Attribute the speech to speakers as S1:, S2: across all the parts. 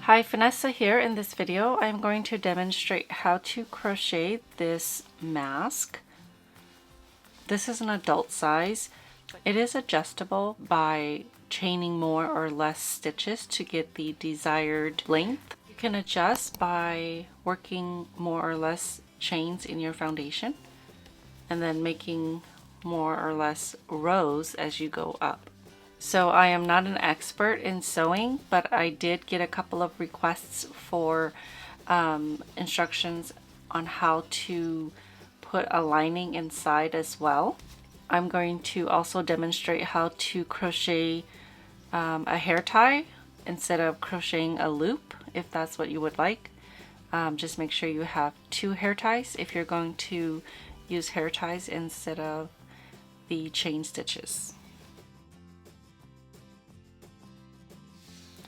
S1: Hi, Phanessa here. In this video I'm going to demonstrate how to crochet this mask. This is an adult size. It is adjustable by chaining more or less stitches to get the desired length. You can adjust by working more or less chains in your foundation and then making more or less rows as you go up. So I am not an expert in sewing, but I did get a couple of requests for instructions on how to put a lining inside as well. I'm going to also demonstrate how to crochet a hair tie instead of crocheting a loop, if that's what you would like. Just make sure you have 2 hair ties if you're going to use hair ties instead of the chain stitches.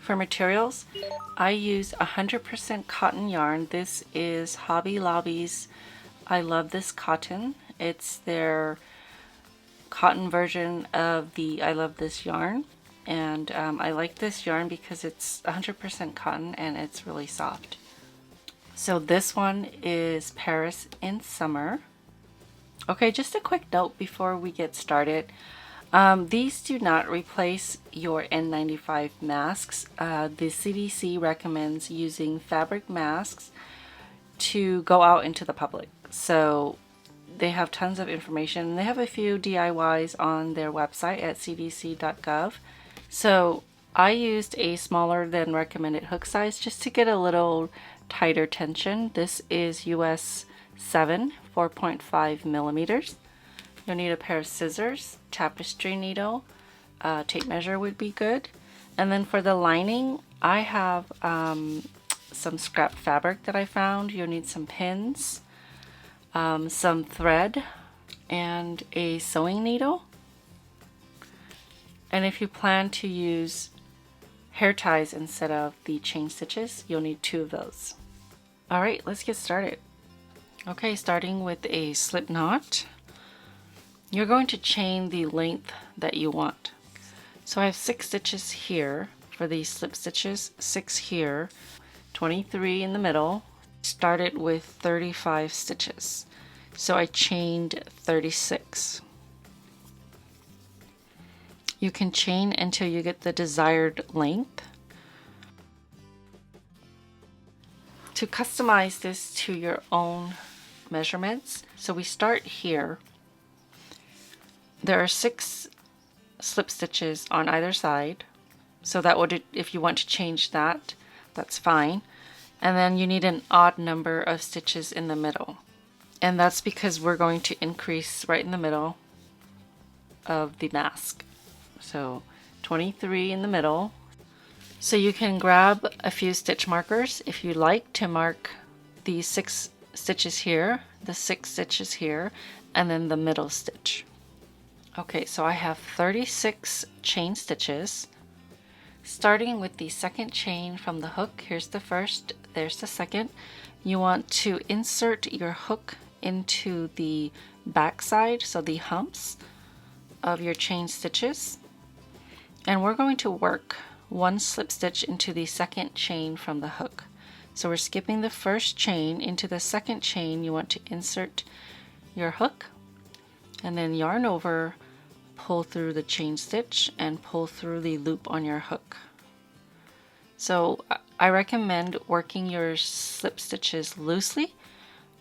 S1: For materials, I use 100% cotton yarn. This is Hobby Lobby's I Love This Cotton. It's their cotton version of the I Love This yarn, and I like this yarn because it's 100% cotton and it's really soft. So this one is Paris in Summer. Okay, just a quick note before we get started. These do not replace your N95 masks. The CDC recommends using fabric masks to go out into the public. So they have tons of information. They have a few DIYs on their website at cdc.gov. So I used a smaller than recommended hook size just to get a little tighter tension. This is US 7, 4.5 millimeters. You'll need a pair of scissors, tapestry needle, tape measure would be good. And then for the lining, I have some scrap fabric that I found. You'll need some pins, some thread, and a sewing needle. And if you plan to use hair ties instead of the chain stitches, you'll need 2 of those. Alright, let's get started. Okay, starting with a slip knot. You're going to chain the length that you want. So I have 6 stitches here for these slip stitches, 6 here, 23 in the middle. Started with 35 stitches. So I chained 36. You can chain until you get the desired length. To customize this to your own measurements, so we start here. There are 6 slip stitches on either side, so that would, if you want to change that, that's fine. And then you need an odd number of stitches in the middle, and that's because we're going to increase right in the middle of the mask. So 23 in the middle. So you can grab a few stitch markers if you like to mark the 6 stitches here, the 6 stitches here, and then the middle stitch. Okay, so I have 36 chain stitches. Starting with the second chain from the hook, here's the first, there's the second. You want to insert your hook into the back side, so the humps of your chain stitches. And we're going to work 1 slip stitch into the second chain from the hook. So we're skipping the first chain. Into the second chain you want to insert your hook and then yarn over, pull through the chain stitch and pull through the loop on your hook. So I recommend working your slip stitches loosely.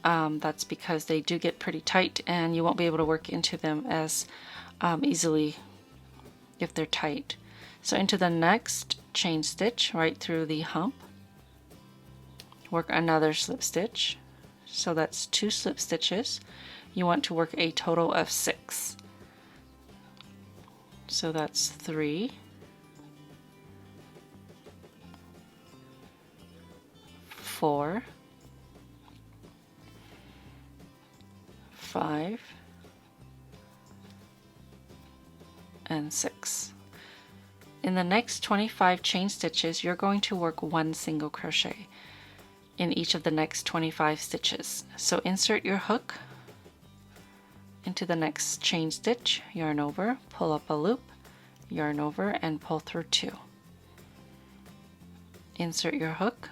S1: That's because they do get pretty tight and you won't be able to work into them as easily if they're tight. So into the next chain stitch right through the hump, work another slip stitch. So that's 2 slip stitches. You want to work a total of 6. So that's 3, 4, 5, and 6. In the next 25 chain stitches, you're going to work 1 single crochet in each of the next 25 stitches. So insert your hook into the next chain stitch, yarn over, pull up a loop, yarn over, and pull through 2. insert your hook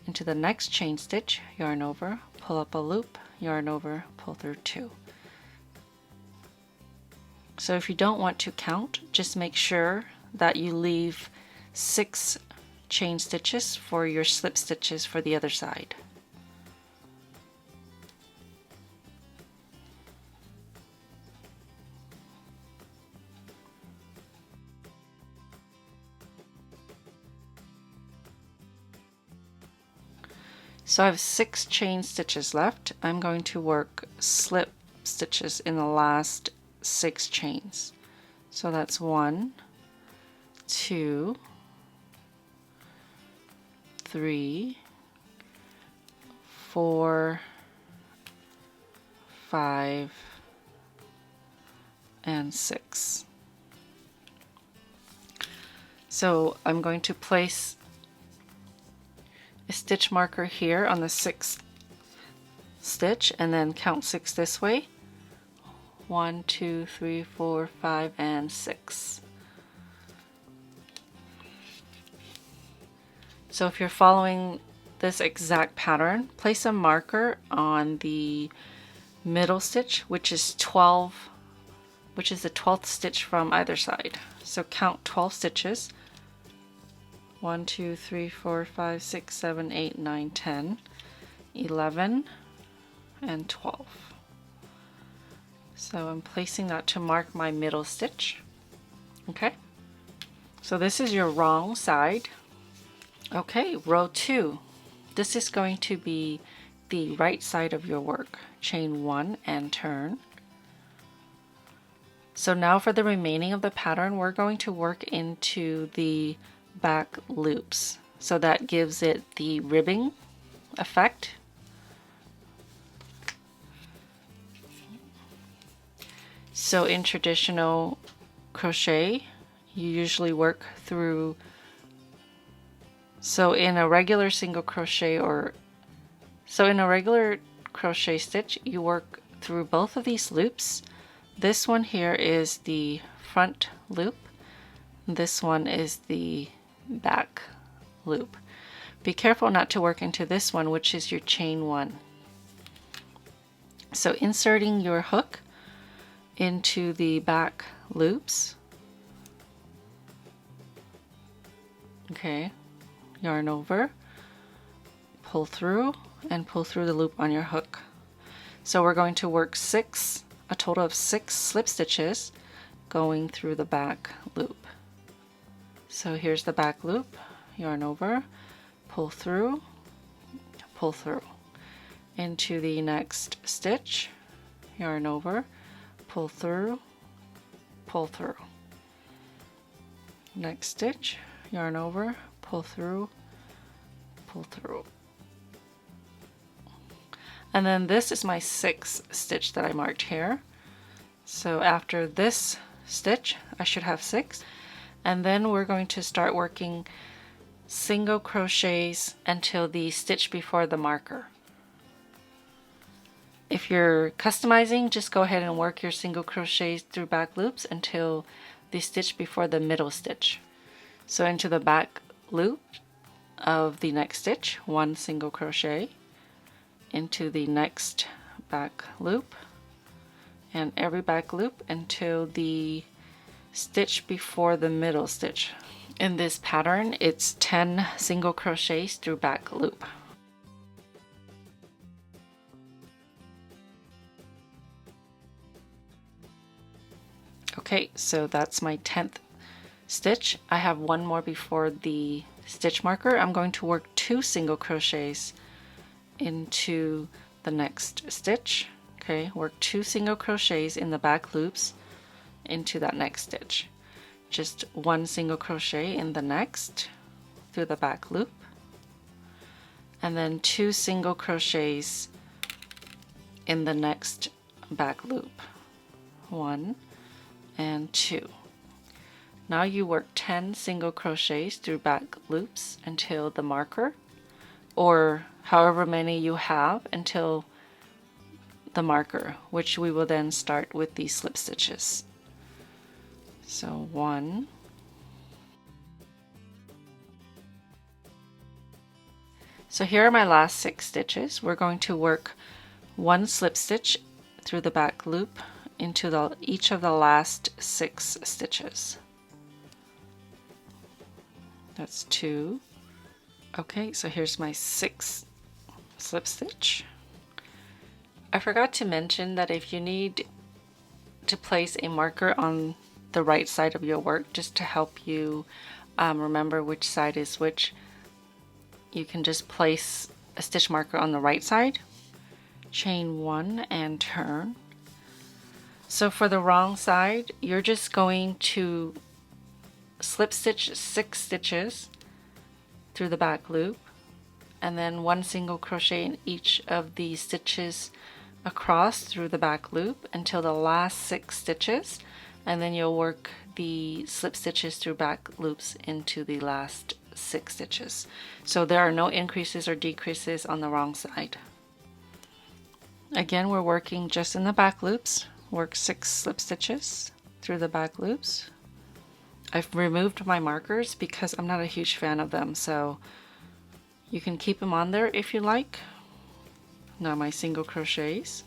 S1: into the next chain stitch, yarn over, pull up a loop, yarn over, pull through 2. So if you don't want to count, just make sure that you leave 6 chain stitches for your slip stitches for the other side. So I have 6 chain stitches left. I'm going to work slip stitches in the last 6 chains. So that's 1, 2, 3, 4, 5, and 6. So I'm going to place a stitch marker here on the 6th stitch and then count 6 this way. 1, 2, 3, 4, 5, and 6. So if you're following this exact pattern, place a marker on the middle stitch, which is the 12th stitch from either side. So count 12 stitches. 1, 2, 3, 4, 5, 6, 7, 8, 9, 10, 11, and 12. So I'm placing that to mark my middle stitch. Okay, so this is your wrong side. Okay, row 2. This is going to be the right side of your work. Chain 1 and turn. So now for the remaining of the pattern, we're going to work into the back loops. So that gives it the ribbing effect. So in traditional crochet, you usually work through, in a regular crochet stitch, you work through both of these loops. This one here is the front loop. This one is the back loop. Be careful not to work into this one, which is your chain 1. So inserting your hook into the back loops. Okay, yarn over, pull through, and pull through the loop on your hook. So we're going to work a total of 6 slip stitches going through the back loop. So here's the back loop, yarn over, pull through, into the next stitch, yarn over, pull through, next stitch, yarn over, pull through, and then this is my 6th stitch that I marked here. So after this stitch I should have 6, and then we're going to start working single crochets until the stitch before the marker. If you're customizing, just go ahead and work your single crochets through back loops until the stitch before the middle stitch. So into the back loop of the next stitch, 1 single crochet, into the next back loop, and every back loop until the stitch before the middle stitch. In this pattern, it's 10 single crochets through back loop. Okay, so that's my 10th stitch. I have one more before the stitch marker. I'm going to work 2 single crochets into the next stitch. Okay, work 2 single crochets in the back loops into that next stitch. Just 1 single crochet in the next through the back loop, and then 2 single crochets in the next back loop, 1 and 2. Now you work 10 single crochets through back loops until the marker, or however many you have until the marker, which we will then start with these slip stitches. So 1, So here are my last 6 stitches. We're going to work 1 slip stitch through the back loop into each of the last 6 stitches. That's 2. Okay, so here's my 6th slip stitch. I forgot to mention that if you need to place a marker on the right side of your work just to help you remember which side is which, you can just place a stitch marker on the right side, chain 1 and turn. So for the wrong side, you're just going to slip stitch 6 stitches through the back loop and then 1 single crochet in each of the stitches across through the back loop until the last 6 stitches, and then you'll work the slip stitches through back loops into the last 6 stitches. So there are no increases or decreases on the wrong side. Again, we're working just in the back loops. Work 6 slip stitches through the back loops. I've removed my markers because I'm not a huge fan of them, so you can keep them on there if you like. Now my single crochets.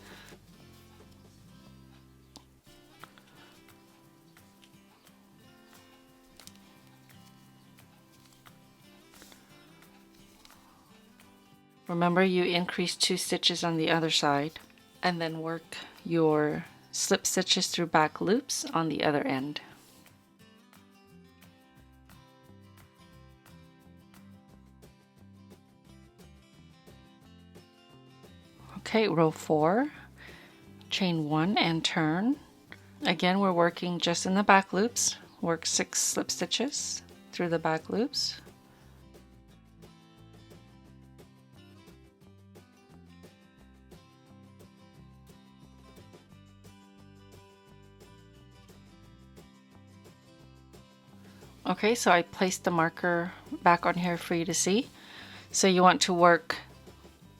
S1: Remember, you increase 2 stitches on the other side and then work your slip stitches through back loops on the other end. Okay, row 4, chain 1 and turn. Again, we're working just in the back loops. Work 6 slip stitches through the back loops. Okay, so I placed the marker back on here for you to see. So you want to work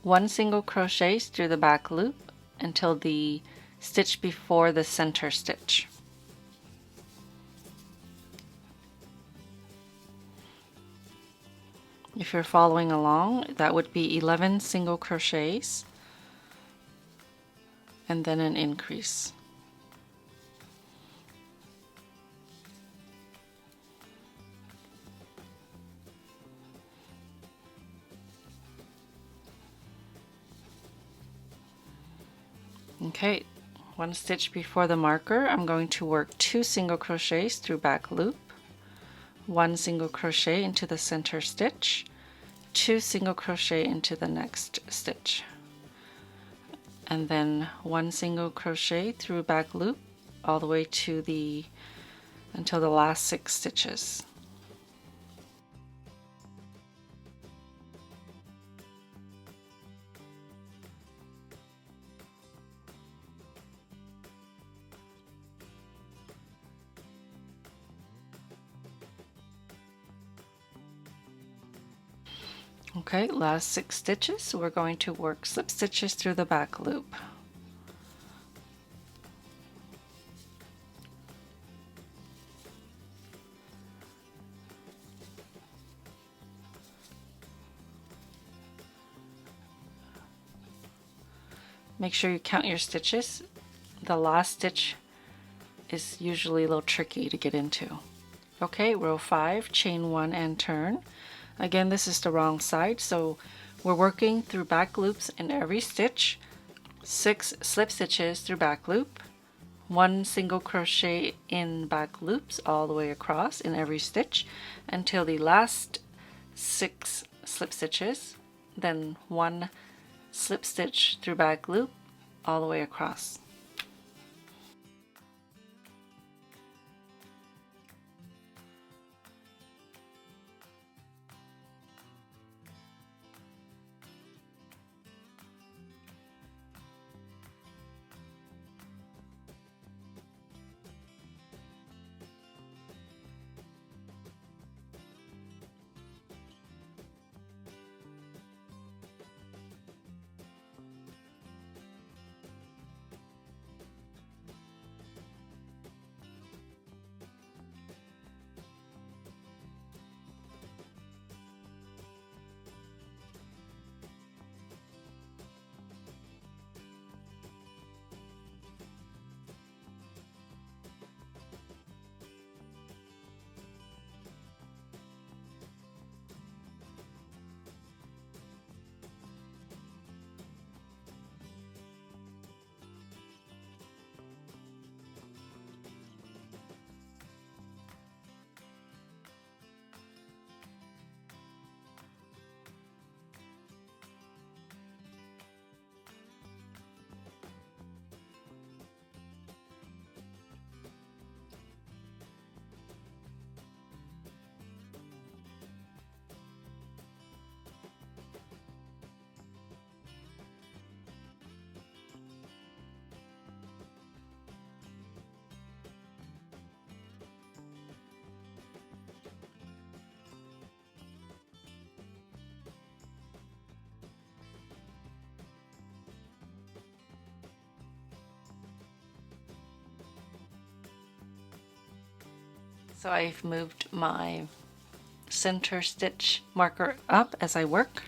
S1: 1 single crochet through the back loop until the stitch before the center stitch. If you're following along, that would be 11 single crochets and then an increase. Okay, 1 stitch before the marker, I'm going to work 2 single crochets through back loop, 1 single crochet into the center stitch, 2 single crochet into the next stitch, and then 1 single crochet through back loop all the way to until the last 6 stitches. Okay, last 6 stitches, we're going to work slip stitches through the back loop. Make sure you count your stitches. The last stitch is usually a little tricky to get into. Okay, row 5, chain 1 and turn. Again, this is the wrong side, so we're working through back loops in every stitch, 6 slip stitches through back loop, 1 single crochet in back loops all the way across in every stitch until the last 6 slip stitches, then 1 slip stitch through back loop all the way across. So I've moved my center stitch marker up as I work.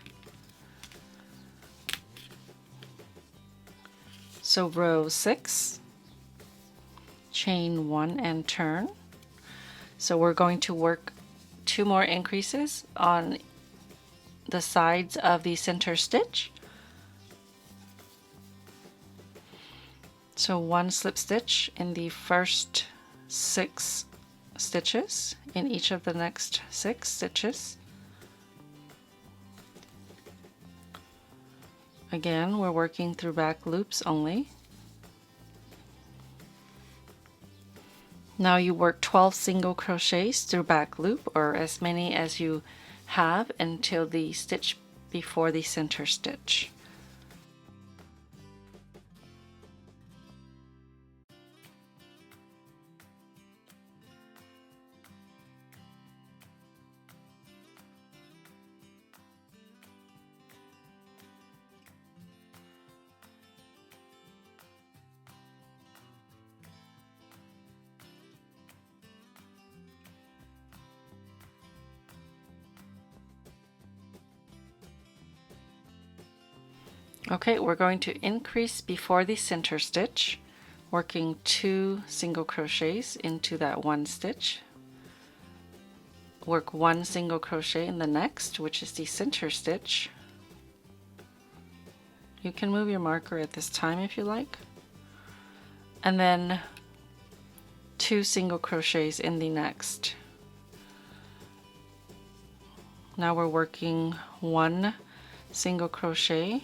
S1: So row 6, chain 1 and turn. So we're going to work 2 more increases on the sides of the center stitch. So 1 slip stitch in the first 6 stitches in each of the next 6 stitches. Again, we're working through back loops only. Now you work 12 single crochets through back loop, or as many as you have until the stitch before the center stitch. Okay, we're going to increase before the center stitch, working 2 single crochets into that 1 stitch. Work 1 single crochet in the next, which is the center stitch. You can move your marker at this time if you like. And then 2 single crochets in the next. Now we're working 1 single crochet,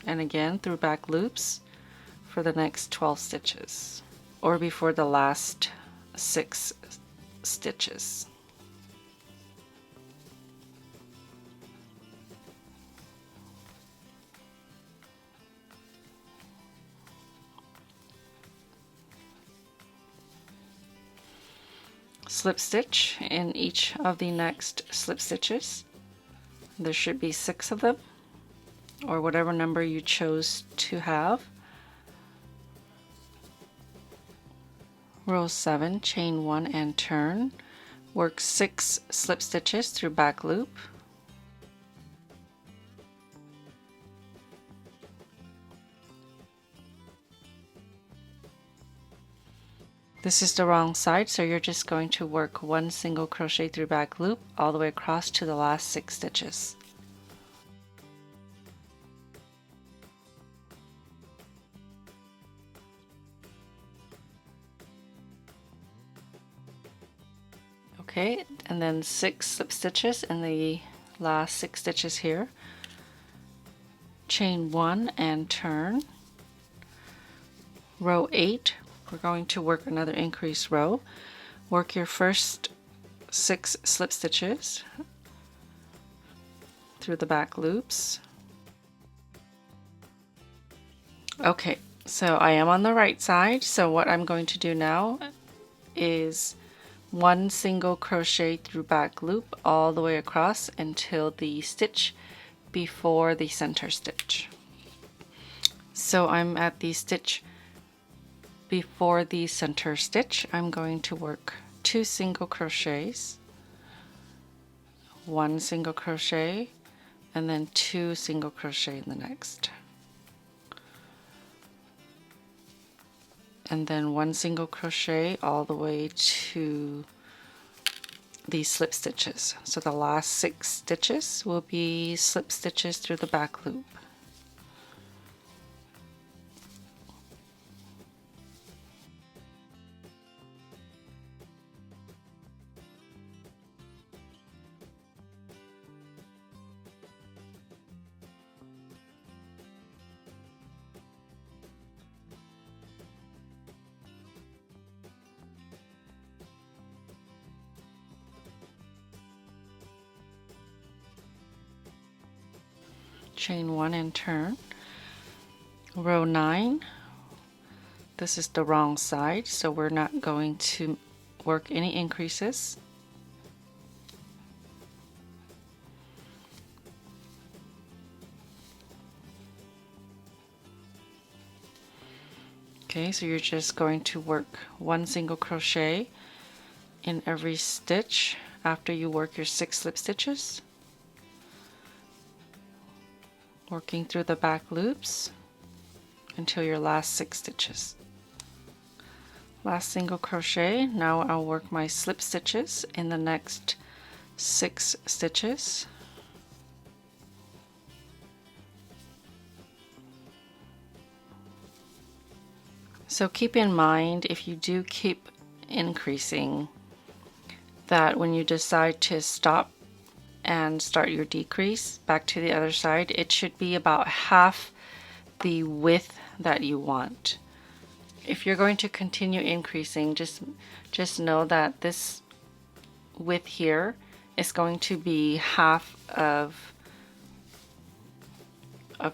S1: and again through back loops for the next 12 stitches, or before the last 6 stitches. Slip stitch in each of the next slip stitches. There should be 6 of them, or whatever number you chose to have. Row 7, chain 1 and turn. Work 6 slip stitches through back loop. This is the wrong side, so you're just going to work 1 single crochet through back loop all the way across to the last 6 stitches. Okay, and then 6 slip stitches in the last 6 stitches here. Chain 1 and turn. Row 8, we're going to work another increase row. Work your first 6 slip stitches through the back loops. Okay, so I am on the right side, so what I'm going to do now is 1 single crochet through back loop all the way across until the stitch before the center stitch. So I'm at the stitch before the center stitch. I'm going to work 2 single crochets, 1 single crochet, and then 2 single crochet in the next, and then 1 single crochet all the way to these slip stitches. So the last 6 stitches will be slip stitches through the back loop. Chain 1 and turn. Row 9, this is the wrong side, so we're not going to work any increases. Okay, so you're just going to work 1 single crochet in every stitch after you work your 6 slip stitches, working through the back loops until your last 6 stitches. Last single crochet. Now I'll work my slip stitches in the next 6 stitches. So keep in mind, if you do keep increasing, that when you decide to stop and start your decrease back to the other side, it should be about half the width that you want. If you're going to continue increasing, just know that this width here is going to be half of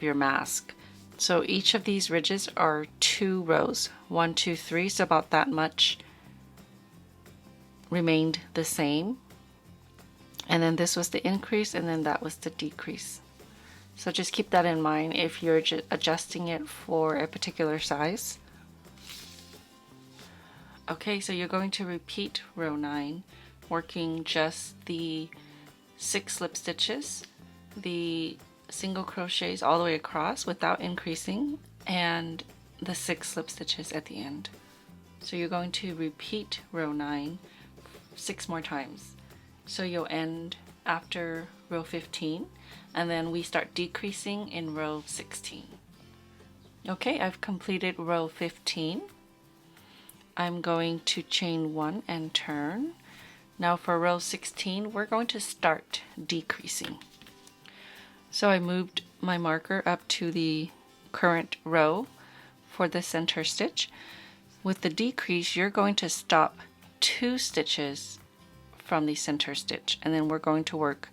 S1: your mask. So each of these ridges are 2 rows, 1, 2, 3, so about that much remained the same. And then this was the increase, and then that was the decrease. So just keep that in mind if you're adjusting it for a particular size. Okay, so you're going to repeat row 9, working just the 6 slip stitches, the single crochets all the way across without increasing, and the 6 slip stitches at the end. So you're going to repeat row 9 6 more times. So you'll end after row 15, and then we start decreasing in row 16. Okay, I've completed row 15. I'm going to chain 1 and turn. Now for row 16, we're going to start decreasing. So I moved my marker up to the current row for the center stitch. With the decrease, you're going to stop 2 stitches from the center stitch, and then we're going to work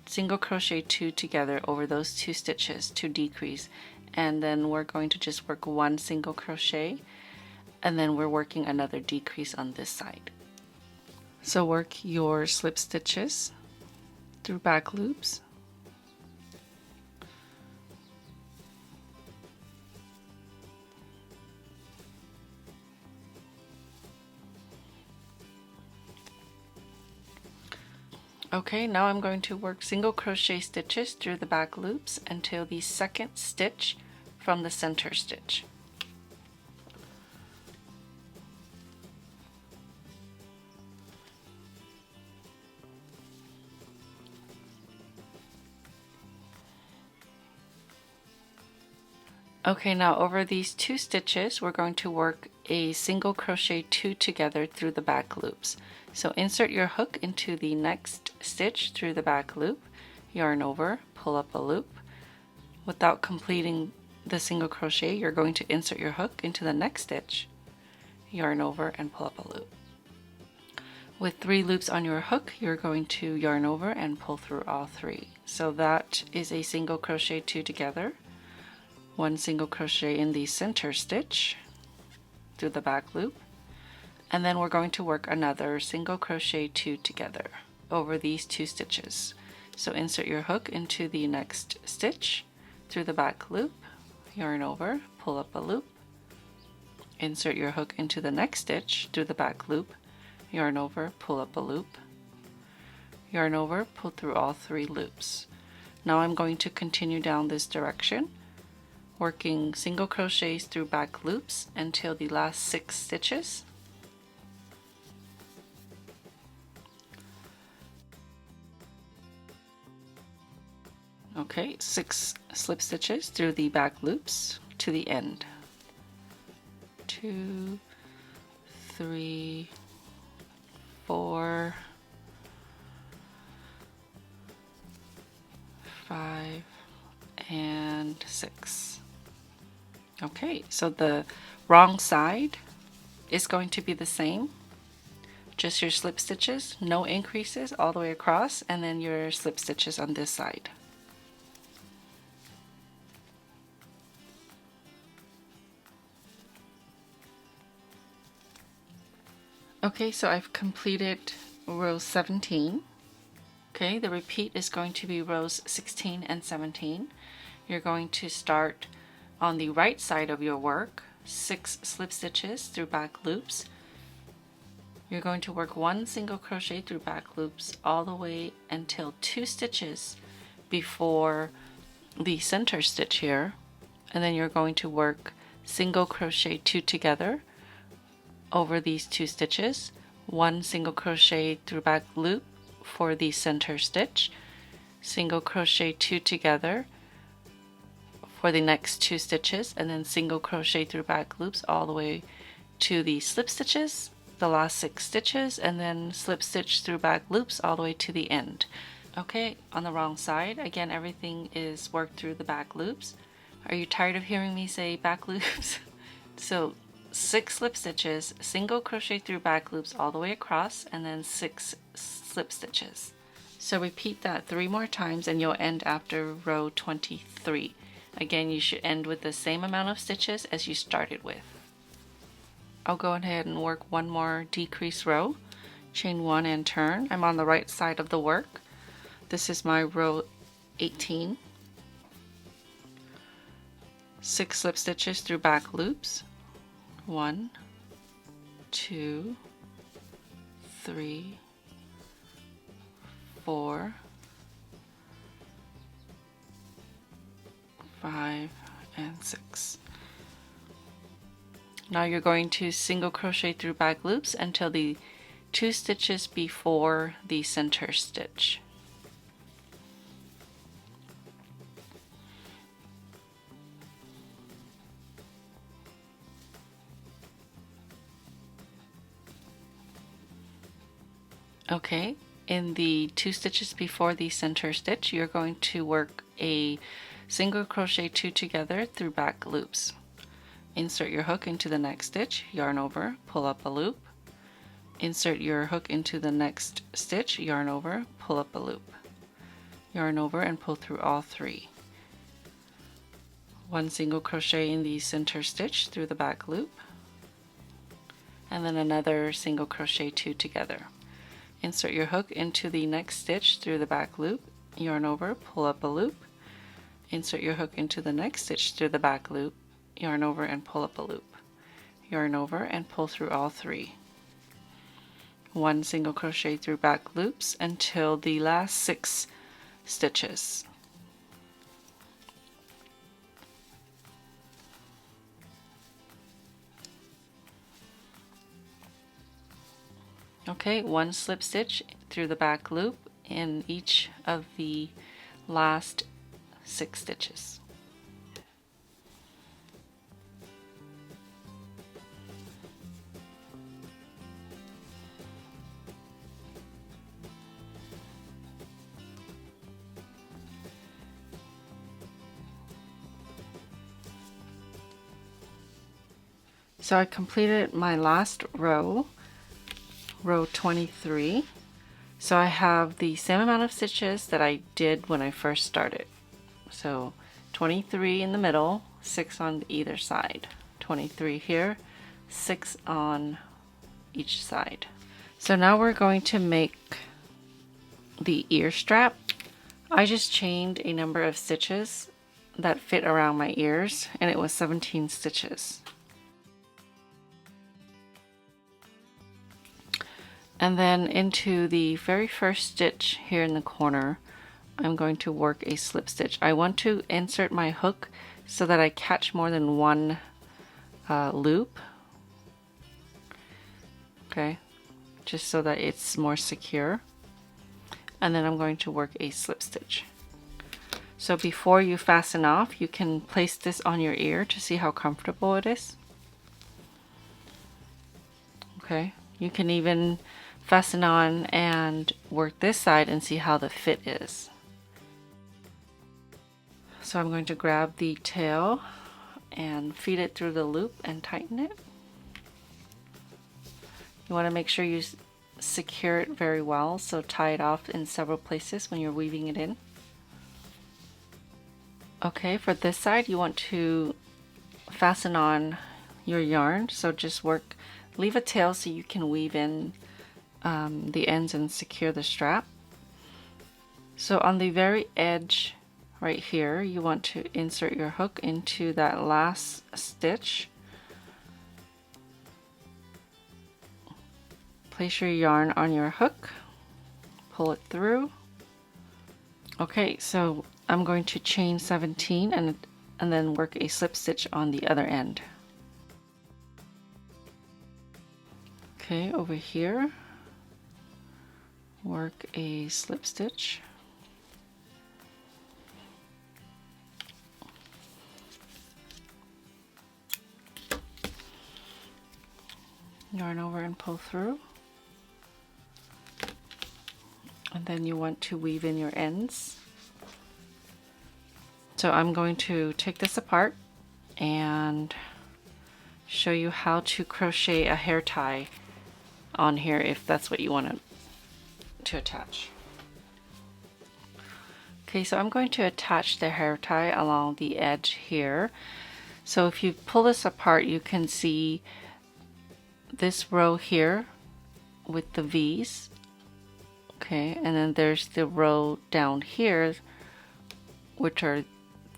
S1: single crochet 2 together over those 2 stitches to decrease, and then we're going to just work 1 single crochet, and then we're working another decrease on this side. So work your slip stitches through back loops. Okay, now I'm going to work single crochet stitches through the back loops until the second stitch from the center stitch. Okay, now over these 2 stitches, we're going to work a single crochet 2 together through the back loops. So insert your hook into the next stitch through the back loop, yarn over, pull up a loop. Without completing the single crochet, you're going to insert your hook into the next stitch, yarn over, and pull up a loop. With 3 loops on your hook, you're going to yarn over and pull through all 3. So that is a single crochet 2 together, 1 single crochet in the center stitch through the back loop, and then we're going to work another single crochet 2 together over these 2 stitches. So insert your hook into the next stitch through the back loop, yarn over, pull up a loop, insert your hook into the next stitch through the back loop, yarn over, pull up a loop, yarn over, pull through all 3 loops. Now I'm going to continue down this direction, working single crochets through back loops until the last 6 stitches. Okay, 6 slip stitches through the back loops to the end. 2, 3, 4, 5, and 6. Okay, so the wrong side is going to be the same. Just your slip stitches, no increases all the way across, and then your slip stitches on this side. Okay, so I've completed row 17. Okay, the repeat is going to be rows 16 and 17. You're going to start on the right side of your work, 6 slip stitches through back loops. You're going to work 1 single crochet through back loops all the way until 2 stitches before the center stitch here, and then you're going to work single crochet 2 together over these 2 stitches, 1 single crochet through back loop for the center stitch, single crochet 2 together for the next 2 stitches, and then single crochet through back loops all the way to the slip stitches, the last 6 stitches, and then slip stitch through back loops all the way to the end. Okay, on the wrong side, again everything is worked through the back loops. Are you tired of hearing me say back loops? So 6 slip stitches, single crochet through back loops all the way across, and then 6 slip stitches. So repeat that 3 more times and you'll end after row 23. Again, you should end with the same amount of stitches as you started with. I'll go ahead and work 1 more decrease row, chain 1 and turn. I'm on the right side of the work. This is my row 18. 6 slip stitches through back loops. 1, 2, 3, 4, 5, and 6. Now you're going to single crochet through back loops until the 2 stitches before the center stitch. Okay, in the 2 stitches before the center stitch, you're going to work a single crochet 2 together through back loops. Insert your hook into the next stitch, yarn over, pull up a loop. Insert your hook into the next stitch, yarn over, pull up a loop. Yarn over and pull through all 3. 1 single crochet in the center stitch through the back loop, and then another single crochet 2 together. Insert your hook into the next stitch through the back loop, yarn over, pull up a loop. Insert your hook into the next stitch through the back loop, yarn over and pull up a loop. Yarn over and pull through all 3. 1 single crochet through back loops until the last 6 stitches. Okay, 1 slip stitch through the back loop in each of the last 6 stitches. So I completed my last row, row 23. So I have the same amount of stitches that I did when I first started. So 23 in the middle, 6 on either side. 23 here, 6 on each side. So now we're going to make the ear strap. I just chained a number of stitches that fit around my ears, and it was 17 stitches. And then into the very first stitch here in the corner, I'm going to work a slip stitch. I want to insert my hook so that I catch more than 1 loop. Okay, just so that it's more secure. And then I'm going to work a slip stitch. So before you fasten off, you can place this on your ear to see how comfortable it is. Okay, you can even fasten on and work this side and see how the fit is. So I'm going to grab the tail and feed it through the loop and tighten it. You want to make sure you secure it very well, so tie it off in several places when you're weaving it in. Okay, for this side you want to fasten on your yarn, so just leave a tail so you can weave in the ends and secure the strap. So on the very edge right here, you want to insert your hook into that last stitch. Place your yarn on your hook, pull it through. Okay, so I'm going to chain 17 and then work a slip stitch on the other end. Okay, over here, work a slip stitch. Yarn over and pull through. And then you want to weave in your ends. So I'm going to take this apart and show you how to crochet a hair tie on here if that's what you want to attach. Okay, so I'm going to attach the hair tie along the edge here. So if you pull this apart, you can see this row here with the V's. Okay, and then there's the row down here, which are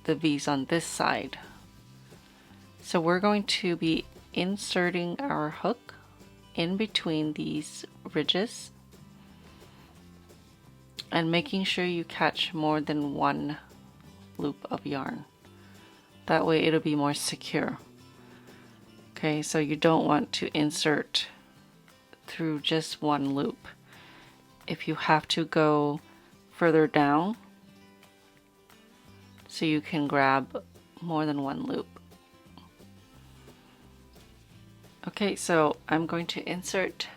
S1: the V's on this side. So we're going to be inserting our hook in between these ridges and making sure you catch more than one loop of yarn. That way it'll be more secure. Okay, so you don't want to insert through just one loop. If you have to go further down, so you can grab more than one loop. Okay, so I'm going to insert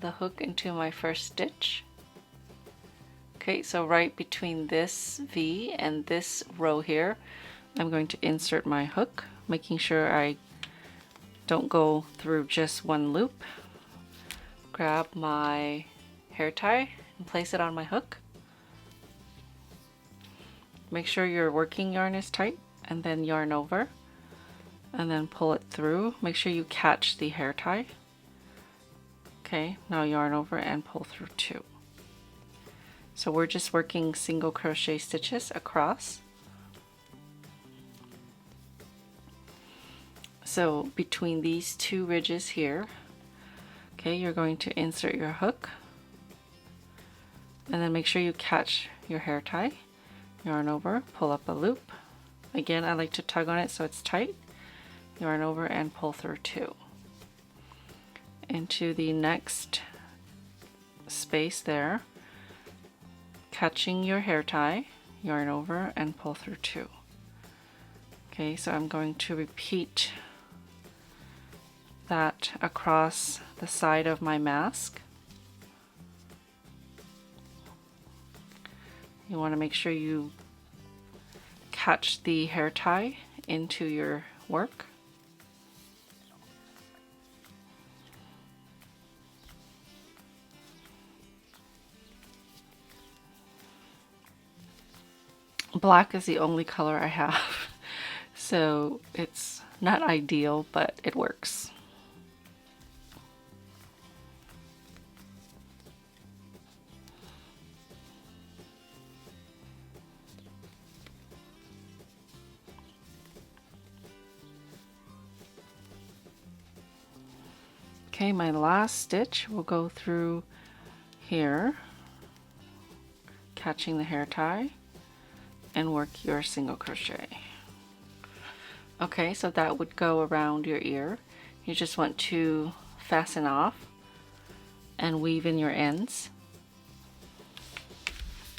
S1: the hook into my first stitch. Okay, so right between this V and this row here, I'm going to insert my hook, making sure I don't go through just one loop. Grab my hair tie and place it on my hook. Make sure your working yarn is tight and then yarn over and then pull it through. Make sure you catch the hair tie. Okay, now yarn over and pull through 2. So we're just working single crochet stitches across. So between these 2 ridges here, okay, you're going to insert your hook and then make sure you catch your hair tie. Yarn over, pull up a loop. Again, I like to tug on it so it's tight. Yarn over and pull through 2. Into the next space there, catching your hair tie, yarn over and pull through 2. Okay, so I'm going to repeat that across the side of my mask. You want to make sure you catch the hair tie into your work. Black is the only color I have, so it's not ideal, but it works. Okay, my last stitch will go through here, catching the hair tie, and work your single crochet. Okay, so that would go around your ear. You just want to fasten off and weave in your ends,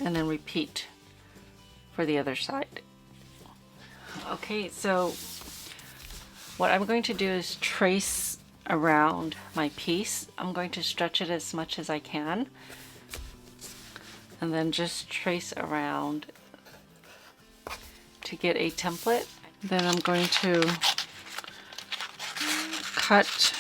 S1: and then repeat for the other side. Okay, so what I'm going to do is trace around my piece. I'm going to stretch it as much as I can and then just trace around to get a template. Then I'm going to cut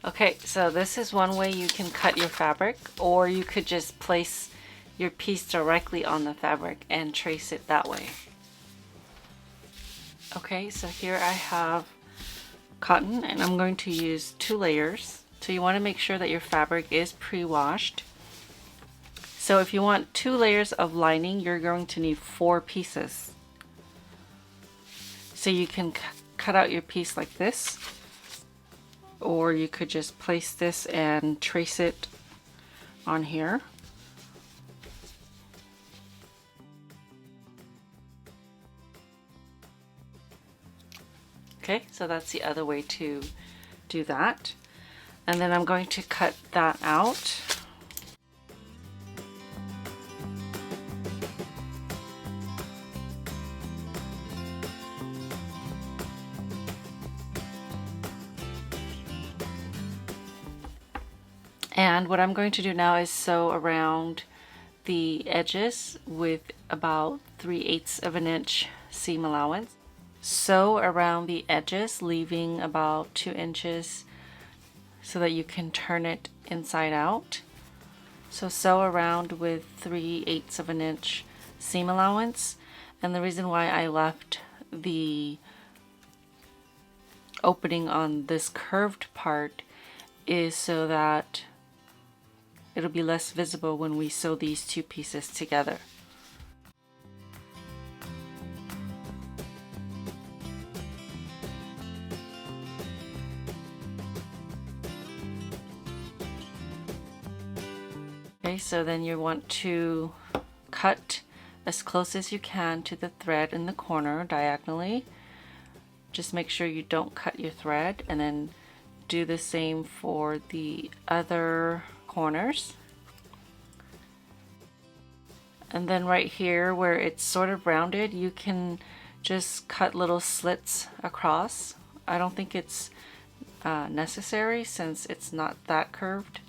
S1: Okay, so this is one way you can cut your fabric, or you could just place your piece directly on the fabric and trace it that way. Okay, so here I have cotton and I'm going to use 2 layers. So you want to make sure that your fabric is pre-washed. So if you want 2 layers of lining, you're going to need 4 pieces. So you can cut out your piece like this, or you could just place this and trace it on here. Okay, so that's the other way to do that. And then I'm going to cut that out. And what I'm going to do now is sew around the edges with about 3/8 of an inch seam allowance. Sew around the edges, leaving about 2 inches so that you can turn it inside out. So sew around with 3/8 of an inch seam allowance. And the reason why I left the opening on this curved part is so that it'll be less visible when we sew these 2 pieces together. Okay, so then you want to cut as close as you can to the thread in the corner diagonally. Just make sure you don't cut your thread, and then do the same for the other corners. And then right here where it's sort of rounded, you can just cut little slits across. I don't think it's necessary since it's not that curved.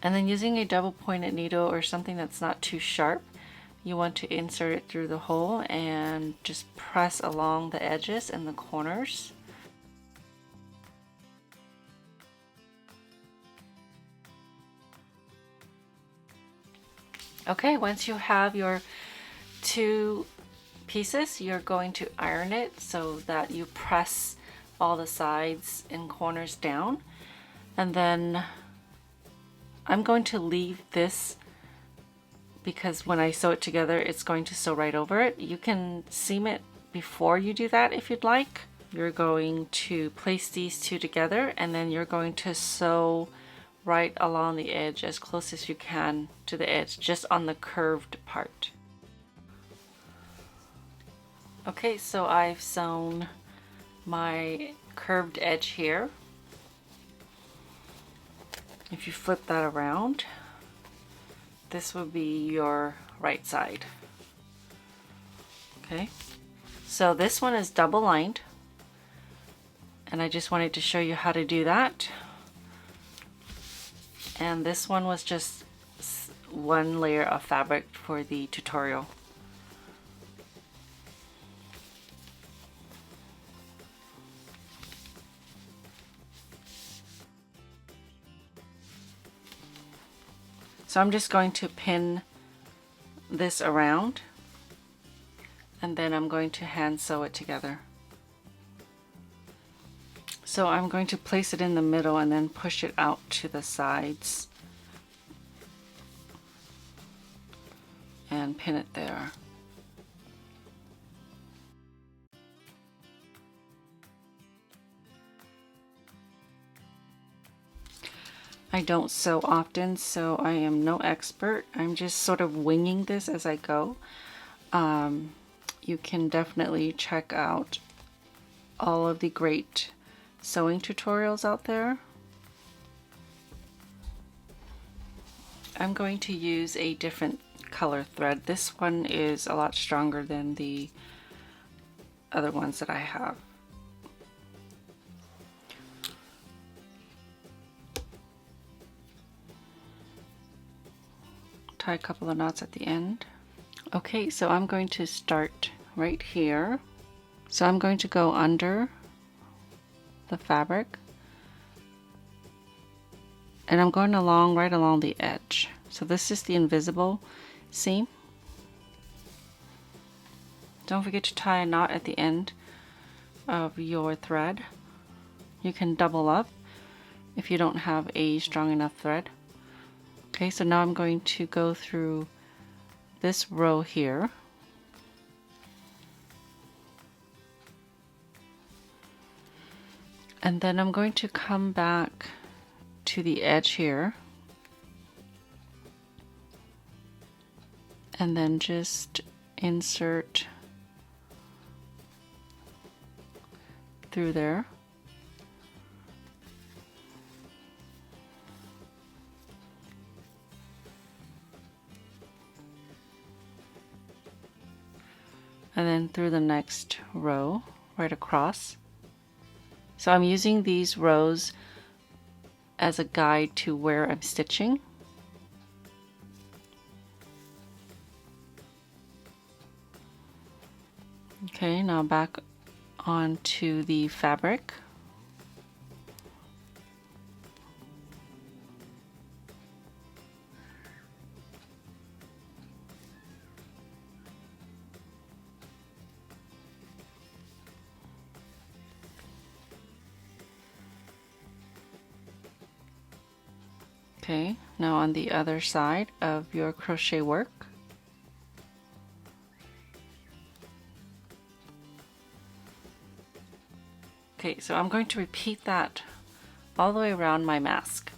S1: And then using a double pointed needle or something that's not too sharp, you want to insert it through the hole and just press along the edges and the corners. Okay, once you have your 2 pieces, you're going to iron it so that you press all the sides and corners down. And then I'm going to leave this because when I sew it together, it's going to sew right over it. You can seam it before you do that if you'd like. You're going to place these 2 together, and then you're going to sew right along the edge as close as you can to the edge, just on the curved part. Okay, so I've sewn my curved edge here. If you flip that around, this would be your right side. Okay, so this one is double lined, and I just wanted to show you how to do that. And this one was just 1 layer of fabric for the tutorial. So I'm just going to pin this around, and then I'm going to hand sew it together. So I'm going to place it in the middle and then push it out to the sides and pin it there. I don't sew often, so I am no expert. I'm just sort of winging this as I go. You can definitely check out all of the great sewing tutorials out there. I'm going to use a different color thread. This one is a lot stronger than the other ones that I have. Tie a couple of knots at the end. Okay, so I'm going to start right here. So I'm going to go under the fabric, and I'm going along right along the edge. So this is the invisible seam. Don't forget to tie a knot at the end of your thread. You can double up if you don't have a strong enough thread. Okay, so now I'm going to go through this row here. And then I'm going to come back to the edge here and then just insert through there. And then through the next row right across. So I'm using these rows as a guide to where I'm stitching. Okay, now back onto the fabric. Okay, now on the other side of your crochet work. Okay, so I'm going to repeat that all the way around my mask.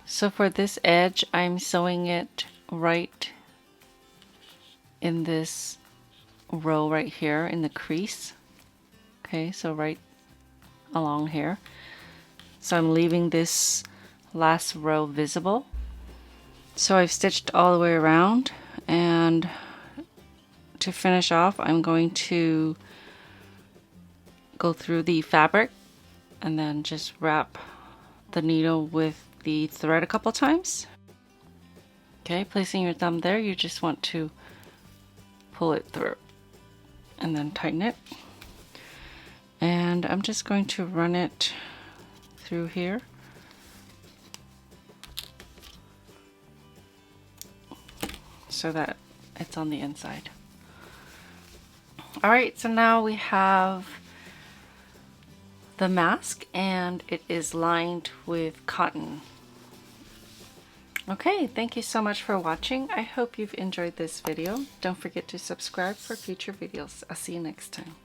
S1: So for this edge, I'm sewing it right in this row right here in the crease. Okay, so right along here. So I'm leaving this last row visible. So I've stitched all the way around, and to finish off, I'm going to go through the fabric and then just wrap the needle with the thread a couple times. Okay, placing your thumb there, you just want to pull it through and then tighten it. And I'm just going to run it through here. So that it's on the inside. Alright, so now we have the mask and it is lined with cotton. Okay, thank you so much for watching. I hope you've enjoyed this video. Don't forget to subscribe for future videos. I'll see you next time.